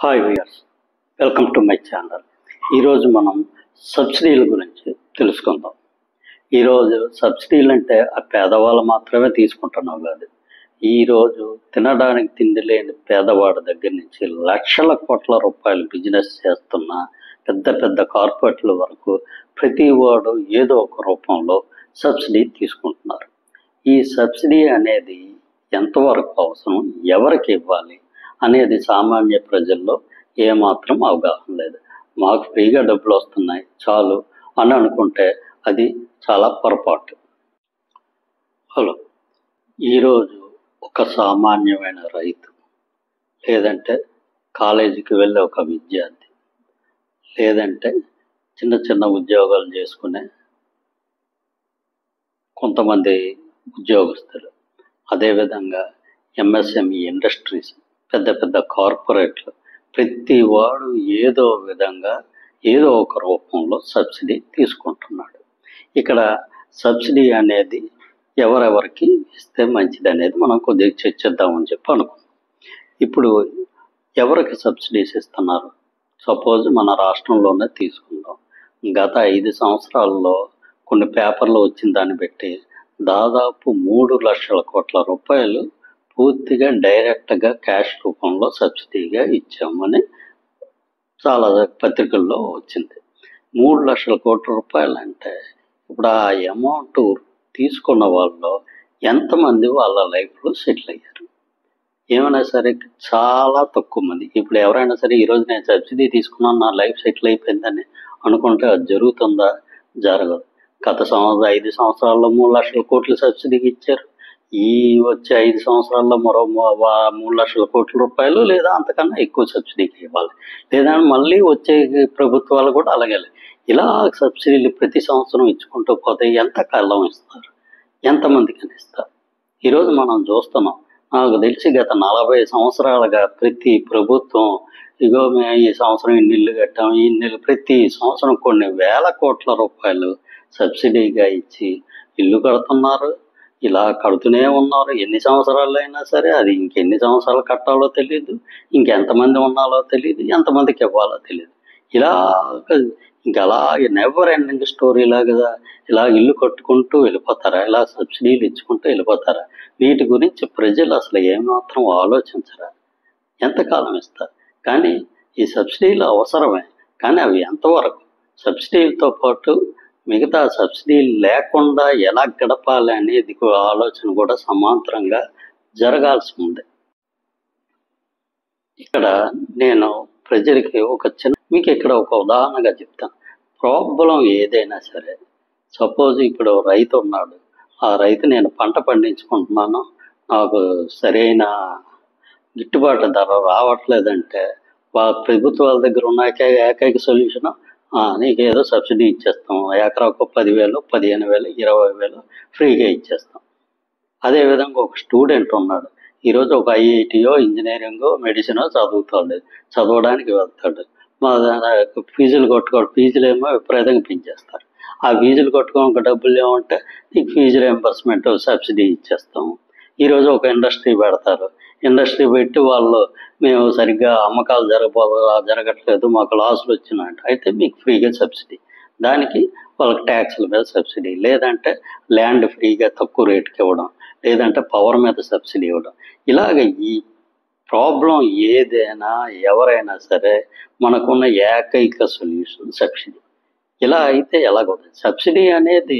Hi viewers, welcome to my channel. ఈరోజు మనం సబ్సిడీల గురించి తెలుసుకుందాం. ఈరోజు సబ్సిడీలు అంటే ఆ పేదవాళ్ళు మాత్రమే తీసుకుంటున్నాం కాదు. ఈరోజు తినడానికి తిండి లేని పేదవాడి దగ్గర నుంచి లక్షల కోట్ల రూపాయలు బిజినెస్ చేస్తున్న పెద్ద పెద్ద కార్పొరేట్ల వరకు ప్రతి వాడు ఏదో ఒక రూపంలో సబ్సిడీ తీసుకుంటున్నారు. ఈ సబ్సిడీ అనేది ఎంతవరకు అవసరం, ఎవరికి ఇవ్వాలి అనేది సామాన్య ప్రజల్లో ఏమాత్రం అవగాహన లేదు. మాకు ఫ్రీగా డబ్బులు వస్తున్నాయి చాలు అని అనుకుంటే అది చాలా పొరపాటు. హలో, ఈరోజు ఒక సామాన్యమైన రైతు, లేదంటే కాలేజీకి వెళ్ళే ఒక విద్యార్థి, లేదంటే చిన్న చిన్న ఉద్యోగాలు చేసుకునే కొంతమంది ఉద్యోగస్తులు, అదేవిధంగా ఎంఎస్ఎంఈ ఇండస్ట్రీస్, పెద్ద పెద్ద కార్పొరేట్లు, ప్రతి వాడు ఏదో విధంగా ఏదో ఒక రూపంలో సబ్సిడీ తీసుకుంటున్నాడు. ఇక్కడ సబ్సిడీ అనేది ఎవరెవరికి ఇస్తే మంచిది అనేది మనం కొద్దిగా చర్చిద్దామని చెప్పి అనుకున్నాం. ఇప్పుడు ఎవరికి సబ్సిడీస్ ఇస్తున్నారు? సపోజ్ మన రాష్ట్రంలోనే తీసుకుందాం. గత 5 సంవత్సరాల్లో కొన్ని పేపర్లు వచ్చిన దాన్ని బట్టి దాదాపు 3 లక్షల కోట్ల రూపాయలు పూర్తిగా డైరెక్ట్గా క్యాష్ రూపంలో సబ్సిడీగా ఇచ్చామని చాలా పత్రికల్లో వచ్చింది. 3 లక్షల కోట్ల రూపాయలు అంటే ఇప్పుడు ఆ అమౌంట్ తీసుకున్న వాళ్ళు ఎంతమంది వాళ్ళ లైఫ్లో సెటిల్ అయ్యారు? ఏమైనా సరే చాలా తక్కువ మంది. ఇప్పుడు ఎవరైనా సరే ఈరోజు నేను సబ్సిడీ తీసుకున్నాను, నా లైఫ్ సెటిల్ అయిపోయిందని అనుకుంటే అది జరుగుతుందా? జరగదు. గత 5 సంవత్సరాల్లో 3 లక్షల కోట్లు సబ్సిడీకి ఇచ్చారు. ఈ వచ్చే 5 సంవత్సరాల్లో మరో 3 లక్షల కోట్ల రూపాయలు లేదా అంతకన్నా ఎక్కువ సబ్సిడీకి ఇవ్వాలి. లేదా మళ్ళీ వచ్చే ప్రభుత్వాలు కూడా అలాగే ఇలా సబ్సిడీలు ప్రతి సంవత్సరం ఇచ్చుకుంటూ పోతే ఎంతకాలం ఇస్తారు, ఎంతమందికి ఇస్తారు? ఈరోజు మనం చూస్తున్నాం. నాకు తెలిసి గత 40 సంవత్సరాలుగా ప్రతి ప్రభుత్వం ఇగో మేము ఈ సంవత్సరం ఇన్ని ఇల్లు కట్టాం, ఈ ఇల్లు ప్రతి సంవత్సరం కొన్ని వేల కోట్ల రూపాయలు సబ్సిడీగా ఇచ్చి ఇల్లు కడుతున్నారు. ఇలా కడుతూనే ఉన్నారు. ఎన్ని సంవత్సరాలు అయినా సరే అది ఇంకెన్ని సంవత్సరాలు కట్టాలో తెలియదు, ఇంకెంతమంది ఉన్నాలో తెలియదు, ఎంతమందికి ఇవ్వాలో తెలియదు. ఇలా అలా నెవర్ ఎండింగ్ స్టోరీ లాగా ఇలా ఇల్లు కట్టుకుంటూ వెళ్ళిపోతారా? ఇలా సబ్సిడీలు ఇచ్చుకుంటూ వెళ్ళిపోతారా? వీటి గురించి ప్రజలు అసలు ఏమాత్రం ఆలోచించరా? ఎంతకాలం ఇస్తారు? కానీ ఈ సబ్సిడీలు అవసరమే, కానీ అవి ఎంతవరకు? సబ్సిడీలతో పాటు మిగతా సబ్సిడీలు లేకుండా ఎలా గడపాలి అనేది ఆలోచన కూడా సమాంతరంగా జరగాల్సి ఉంది. ఇక్కడ నేను ప్రజలకి మీకు ఇక్కడ ఒక ఉదాహరణగా చెప్తాను. ప్రాబ్లం ఏదైనా సరే, సపోజ్ ఇప్పుడు రైతు ఉన్నాడు, ఆ రైతు నేను పంట పండించుకుంటున్నాను, నాకు సరైన గిట్టుబాటు ధర రావట్లేదంటే ప్రభుత్వాల దగ్గర ఉన్న ఏకైక సొల్యూషన్ నీకు ఏదో సబ్సిడీ ఇచ్చేస్తాం, ఎకరాకు 10,000, 15,000, 20,000 ఫ్రీగా ఇచ్చేస్తాం. అదేవిధంగా ఒక స్టూడెంట్ ఉన్నాడు, ఈరోజు ఒక ఐఐటియో ఇంజనీరింగో మెడిసినో చదవడానికి వెళ్తాడు. ఫీజులు ఫీజులు ఏమో విపరీతంగా పెంచేస్తారు. ఆ ఫీజులు కొట్టుకోక డబ్బులు ఏమంటే నీకు ఫీజు రియంబర్స్మెంట్ సబ్సిడీ ఇచ్చేస్తాం. ఈరోజు ఒక ఇండస్ట్రీ పెడతారు, ఇండస్ట్రీ పెట్టి వాళ్ళు మేము సరిగ్గా అమ్మకాలు జరగట్లేదు, మాకు లాసులు వచ్చినాయంట, అయితే మీకు ఫ్రీగా సబ్సిడీ. దానికి వాళ్ళకి ట్యాక్సుల మీద సబ్సిడీ, లేదంటే ల్యాండ్ ఫ్రీగా తక్కువ రేటుకి ఇవ్వడం, లేదంటే పవర్ మీద సబ్సిడీ ఇవ్వడం. ఇలాగ ఈ ప్రాబ్లం ఏదైనా ఎవరైనా సరే మనకున్న ఏకైక సొల్యూషన్ సబ్సిడీ. ఇలా అయితే ఎలాగవుతుంది? సబ్సిడీ అనేది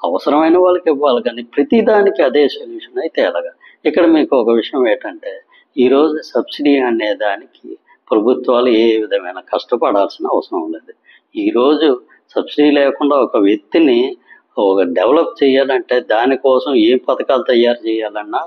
అవసరమైన వాళ్ళకి ఇవ్వాలి, కానీ ప్రతిదానికి అదే సొల్యూషన్ అయితే ఎలాగా? ఇక్కడ మీకు ఒక విషయం ఏంటంటే, ఈరోజు సబ్సిడీ అనే దానికి ప్రభుత్వాలు ఏ విధమైన కష్టపడాల్సిన అవసరం లేదు. ఈరోజు సబ్సిడీ లేకుండా ఒక వ్యక్తిని డెవలప్ చేయాలంటే దానికోసం ఏ పథకాలు తయారు చేయాలన్నా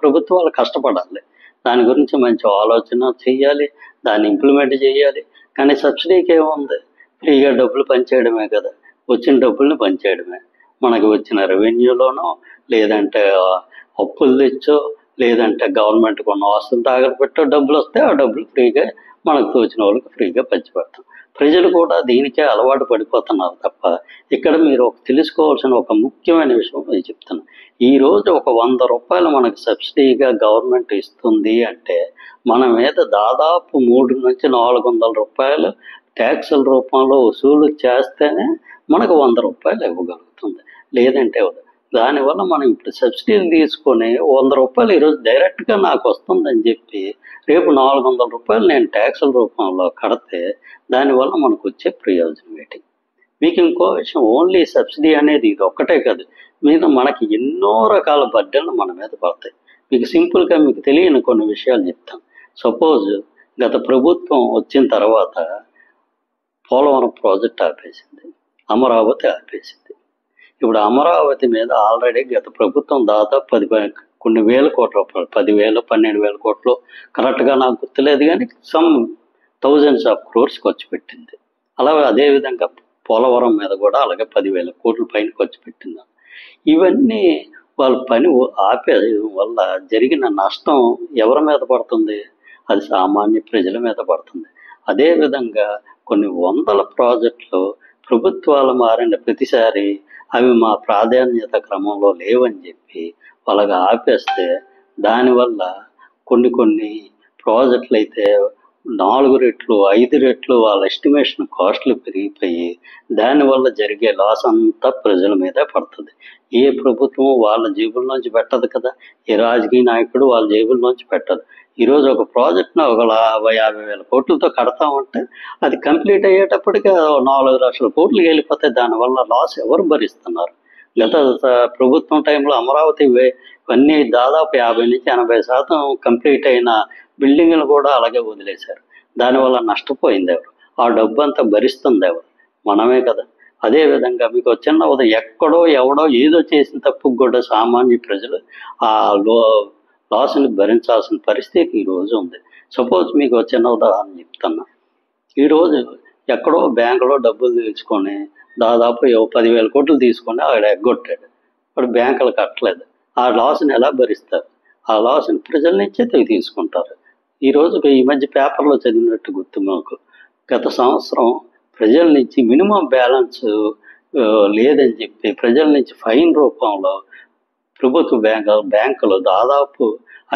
ప్రభుత్వాలు కష్టపడాలి. దాని గురించి మంచి ఆలోచన చేయాలి, దాన్ని ఇంప్లిమెంట్ చేయాలి. కానీ సబ్సిడీకి ఏముంది? ఫ్రీగా డబ్బులు పనిచేయడమే కదా, వచ్చిన డబ్బుల్ని పనిచేయడమే. మనకి వచ్చిన రెవెన్యూలోనో, లేదంటే అప్పులు తెచ్చో, లేదంటే గవర్నమెంట్ కొన్న ఆస్తులు తాగట్టు పెట్టో డబ్బులు వస్తే ఆ డబ్బులు ఫ్రీగా మనకు తోచిన వాళ్ళకి ఫ్రీగా పంచిపెడతాం. ప్రజలు కూడా దీనికే అలవాటు పడిపోతున్నారు తప్ప, ఇక్కడ మీరు తెలుసుకోవాల్సిన ఒక ముఖ్యమైన విషయం నేను చెప్తాను. ఈరోజు ఒక 100 రూపాయలు మనకు సబ్సిడీగా గవర్నమెంట్ ఇస్తుంది అంటే మన మీద దాదాపు 3 నుంచి 400 రూపాయలు ట్యాక్సుల రూపంలో వసూలు చేస్తేనే మనకు 100 రూపాయలు ఇవ్వగలుగుతుంది, లేదంటే ఇవ్వదు. దానివల్ల మనం ఇప్పుడు సబ్సిడీలు తీసుకొని 100 రూపాయలు ఈరోజు డైరెక్ట్గా నాకు వస్తుందని చెప్పి రేపు 400 రూపాయలు నేను ట్యాక్సుల రూపంలో కడితే దానివల్ల మనకు వచ్చే ప్రయోజనం ఏంటి? మీకు ఇంకో విషయం, ఓన్లీ సబ్సిడీ అనేది ఇది ఒక్కటే కాదు, మీద మనకి ఎన్నో రకాల బడ్డలు మన మీద పడతాయి. మీకు సింపుల్గా మీకు తెలియని కొన్ని విషయాలు చెప్తాను. సపోజ్ గత ప్రభుత్వం వచ్చిన తర్వాత పోలవరం ప్రాజెక్ట్ ఆపేసింది, అమరావతి ఆపేసింది. ఇప్పుడు అమరావతి మీద ఆల్రెడీ గత ప్రభుత్వం దాదాపు కొన్ని వేల కోట్ల రూపాయలు, 10,000 12,000 కోట్లు కరెక్ట్గా నాకు గుర్తులేదు కానీ సమ్ థౌజండ్స్ ఆఫ్ క్రోర్స్ ఖర్చు పెట్టింది. అలాగే అదేవిధంగా పోలవరం మీద కూడా అలాగే 10,000 కోట్ల పైన ఖర్చు పెట్టింది. ఇవన్నీ వాళ్ళ పని ఆపేయడం వల్ల జరిగిన నష్టం ఎవరి మీద పడుతుంది? అది సామాన్య ప్రజల మీద పడుతుంది. అదేవిధంగా కొన్ని వందల ప్రాజెక్టులు ప్రభుత్వాలు మారిన ప్రతిసారి అవి మా ప్రాధాన్యత క్రమంలో లేవని చెప్పి వాళ్ళగా ఆపేస్తే దానివల్ల కొన్ని ప్రాజెక్టులు అయితే 4 రెట్లు 5 రెట్లు వాళ్ళ ఎస్టిమేషన్ కాస్ట్లు పెరిగిపోయి దానివల్ల జరిగే లాస్ అంతా ప్రజల మీదే పడుతుంది. ఏ ప్రభుత్వం వాళ్ళ జేబుల్లోంచి పెట్టదు కదా, ఏ రాజకీయ నాయకుడు వాళ్ళ జేబుల్లోంచి పెట్టదు. ఈరోజు ఒక ప్రాజెక్ట్ను ఒక 50,000 కోట్లతో కడతామంటే అది కంప్లీట్ అయ్యేటప్పటికి 4 లక్షల కోట్లు వెళ్ళిపోతాయి. దానివల్ల లాస్ ఎవరు భరిస్తున్నారు? గత ప్రభుత్వం టైంలో అమరావతి ఇవన్నీ దాదాపు 50 నుంచి 80% కంప్లీట్ అయిన బిల్డింగ్లు కూడా అలాగే వదిలేశారు. దానివల్ల నష్టపోయింది ఎవరు? ఆ డబ్బు అంతా భరిస్తుంది ఎవరు? మనమే కదా. అదేవిధంగా మీకు చిన్న ఎక్కడో ఎవడో ఏదో చేసిన తప్పుకు కూడా సామాన్య ప్రజలు ఆ లాస్ని భరించాల్సిన పరిస్థితి ఈరోజు ఉంది. సపోజ్ మీకు చిన్న ఉదాహరణ చెప్తున్నా. ఈరోజు ఎక్కడో బ్యాంకులో డబ్బులు తీసుకొని దాదాపు 10,000 కోట్లు తీసుకొని ఆవిడ ఎగ్గొట్టాడు. వాడు బ్యాంకులు కట్టలేదు. ఆ లాస్ని ఎలా భరిస్తారు? ఆ లాస్ని ప్రజల నుంచే తీసుకుంటారు. ఈరోజు ఈ మధ్య పేపర్లో చదివినట్టు గుర్తు మాకు, గత సంవత్సరం ప్రజల నుంచి మినిమం బ్యాలెన్స్ లేదని చెప్పి ప్రజల నుంచి ఫైన్ రూపంలో ప్రభుత్వ బ్యాంకులు దాదాపు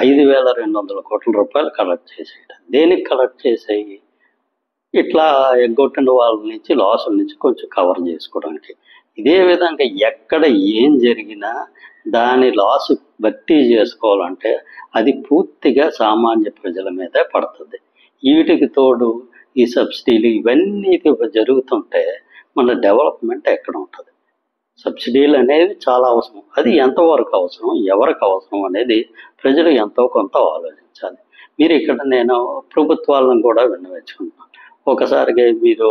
5,200 కోట్ల రూపాయలు కలెక్ట్ చేసేయట. దేనికి కలెక్ట్ చేసేయి? ఇట్లా ఎగ్గొట్టిన వాళ్ళ నుంచి లాసుల నుంచి కొంచెం కవర్ చేసుకోవడానికి. ఇదే విధంగా ఎక్కడ ఏం జరిగినా దాని లాసు భర్తీ చేసుకోవాలంటే అది పూర్తిగా సామాన్య ప్రజల మీదే పడుతుంది. వీటికి తోడు ఈ సబ్సిడీలు ఇవన్నీ జరుగుతుంటే మన డెవలప్మెంట్ ఎక్కడ ఉంటుంది? సబ్సిడీలు అనేవి చాలా అవసరం. అది ఎంతవరకు అవసరం, ఎవరికి అవసరం అనేది ప్రజలు ఎంతో కొంత ఆలోచించాలి. మీరు ఇక్కడ నేను ప్రభుత్వాలను కూడా విన్నవించుకుంటున్నాను. ఒకసారిగా మీరు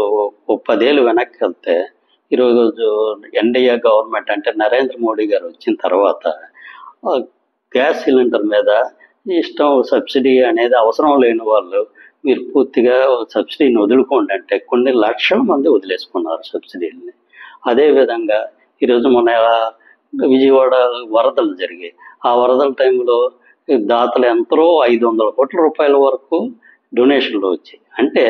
10 ఏళ్ళు వెనక్కి వెళ్తే ఈరోజు ఎన్డీఏ గవర్నమెంట్ అంటే నరేంద్ర మోడీ గారు వచ్చిన తర్వాత గ్యాస్ సిలిండర్ మీద ఇష్టం సబ్సిడీ అనేది అవసరం లేని వాళ్ళు మీరు పూర్తిగా సబ్సిడీని వదులుకోండి అంటే కొన్ని లక్షల మంది వదిలేసుకున్నారు సబ్సిడీని. అదేవిధంగా ఈరోజు మన విజయవాడ వరదలు జరిగాయి. ఆ వరదల టైంలో దాతలు ఎంతో 500 కోట్ల రూపాయల వరకు డొనేషన్లు వచ్చాయి. అంటే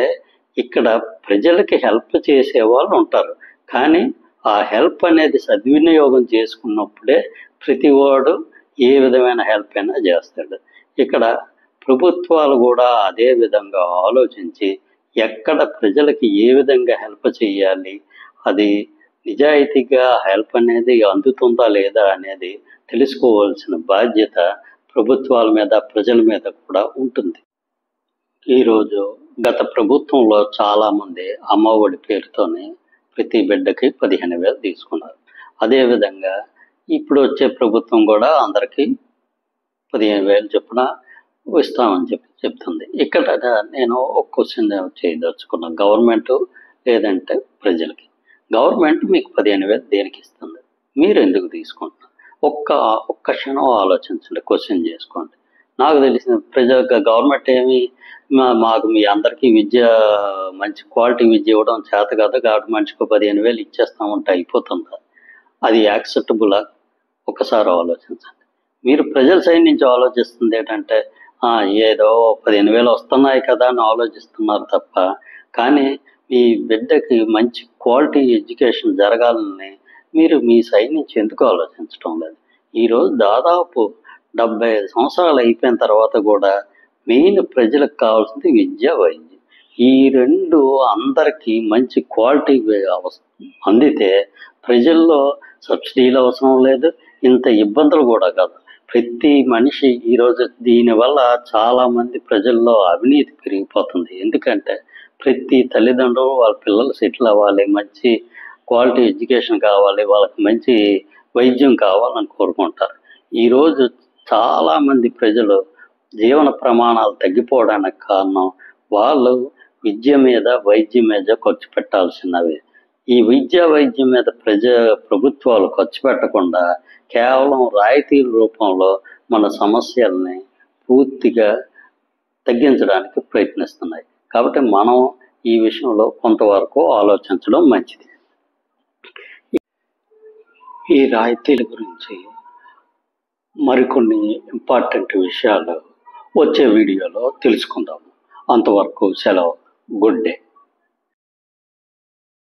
ఇక్కడ ప్రజలకి హెల్ప్ చేసే వాళ్ళు ఉంటారు, కానీ ఆ హెల్ప్ అనేది సద్వినియోగం చేసుకున్నప్పుడే ప్రతివాడు ఏ విధమైన హెల్ప్ అయినా చేస్తాడు. ఇక్కడ ప్రభుత్వాలు కూడా అదే విధంగా ఆలోచించి ఎక్కడ ప్రజలకి ఏ విధంగా హెల్ప్ చేయాలి, అది నిజాయితీగా హెల్ప్ అనేది అందుతుందా లేదా అనేది తెలుసుకోవాల్సిన బాధ్యత ప్రభుత్వాల మీద ప్రజల మీద కూడా ఉంటుంది. ఈరోజు గత ప్రభుత్వంలో చాలామంది అమ్మఒడి పేరుతోనే ప్రతి బిడ్డకి 15,000 తీసుకున్నారు. అదేవిధంగా ఇప్పుడు వచ్చే ప్రభుత్వం కూడా అందరికీ 15,000 చొప్పున ఇస్తామని చెప్తుంది. ఇక్కడ నేను ఒక క్వశ్చన్ చేయదలుచుకున్నాను, గవర్నమెంట్ లేదంటే ప్రజలకి. గవర్నమెంట్ మీకు 15,000 దేనికి ఇస్తుంది? మీరు ఎందుకు తీసుకుంటున్నారు? ఒక్క క్షణం ఆలోచించండి, క్వశ్చన్ చేసుకోండి. నాకు తెలిసిన గవర్నమెంట్ ఏమి మాకు మీ అందరికీ విద్య మంచి క్వాలిటీ విద్య ఇవ్వడం చేత కదా కాబట్టి మనిషికి 15,000 ఇచ్చేస్తామంటే అయిపోతుందా? అది యాక్సెప్టబులా? ఒకసారి ఆలోచించండి. మీరు ప్రజల సైడ్ నుంచి ఆలోచిస్తుంది ఏంటంటే ఏదో 15,000 వస్తున్నాయి కదా అని ఆలోచిస్తున్నారు తప్ప, కానీ మీ బిడ్డకి మంచి క్వాలిటీ ఎడ్యుకేషన్ జరగాలని మీరు మీ సైడ్ నుంచి ఎందుకు ఆలోచించడం లేదు? ఈరోజు దాదాపు 75 సంవత్సరాలు అయిపోయిన తర్వాత కూడా మెయిన్ ప్రజలకు కావాల్సింది విద్య, వైద్యం. ఈ రెండు అందరికీ మంచి క్వాలిటీ అందితే ప్రజల్లో సబ్సిడీలు అవసరం లేదు, ఇంత ఇబ్బందులు కూడా కాదు. ప్రతి మనిషి ఈరోజు దీనివల్ల చాలామంది ప్రజల్లో అవినీతి పెరిగిపోతుంది. ఎందుకంటే ప్రతి తల్లిదండ్రులు వాళ్ళ పిల్లలు సెటిల్ అవ్వాలి, మంచి క్వాలిటీ ఎడ్యుకేషన్ కావాలి, వాళ్ళకి మంచి వైద్యం కావాలని కోరుకుంటారు. ఈరోజు చాలామంది ప్రజలు జీవన ప్రమాణాలు తగ్గిపోవడానికి కారణం వాళ్ళు విద్య మీద, వైద్యం మీద ఖర్చు పెట్టాల్సినవి. ఈ విద్య, వైద్యం మీద ప్రభుత్వాలు ఖర్చు పెట్టకుండా కేవలం రాయితీల రూపంలో మన సమస్యల్ని పూర్తిగా తగ్గించడానికి ప్రయత్నిస్తున్నాయి. కాబట్టి మనం ఈ విషయంలో కొంతవరకు ఆలోచించడం మంచిది. ఈ రాయితీల గురించి మరికొన్ని ఇంపార్టెంట్ విషయాలు వచ్చే వీడియోలో తెలుసుకుందాము. అంతవరకు సెలవు. Good day.